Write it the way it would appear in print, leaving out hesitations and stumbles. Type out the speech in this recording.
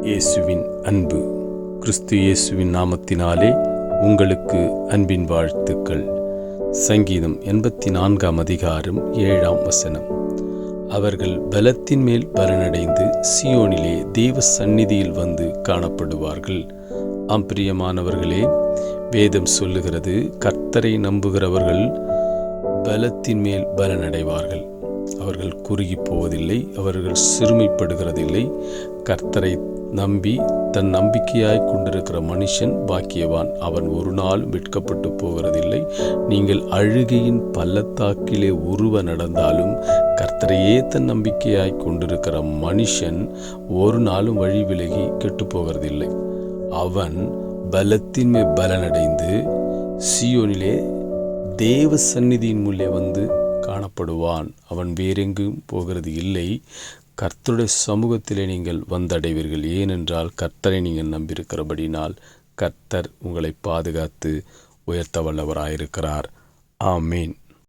இயேசுவின் அன்பு. கிறிஸ்து இயேசுவின் நாமத்தினாலே உங்களுக்கு அன்பின் வாழ்த்துக்கள். சங்கீதம் 84 அதிகாரம் 7 அவர்கள் பலத்தின் மேல் பலனடைந்து சியோனிலே தேவ சந்நிதியில் வந்து காணப்படுவார்கள். பிரியமானவர்களே, வேதம் சொல்லுகிறது, கர்த்தரை நம்புகிறவர்கள் பலத்தின் மேல் பலனடைவார்கள். அவர்கள் குறுகி போவதில்லை, அவர்கள் சிறுமைப்படுகிறதில்லை. கர்த்தரை நம்பி தன் நம்பிக்கையாய் கொண்டிருக்கிற மனுஷன் பாக்கியவான். அவன் ஒரு நாள் வெட்கப்பட்டு போகிறதில்லை. நீங்கள் அழுகையின் பள்ளத்தாக்கிலே உருவ நடந்தாலும் கர்த்தரையே தன் நம்பிக்கையாய் கொண்டிருக்கிற மனுஷன் ஒரு நாளும் வழி விலகி கெட்டு போகிறதில்லை. அவன் பலத்தின் மேல் பலனடைந்து சியோனிலே தேவ சந்நிதியின் முன்னே வந்து காணப்படுவான். அவன் வேறெங்கும் போகிறது இல்லை. கர்த்தருடைய சமூகத்திலே நீங்கள் வந்தடைவீர்கள். ஏனென்றால் கர்த்தரை நீங்கள் நம்பியிருக்கிறபடினால் கர்த்தர் உங்களை பாதுகாத்து உயர்த்த வல்லவராயிருக்கிறார். ஆமேன்.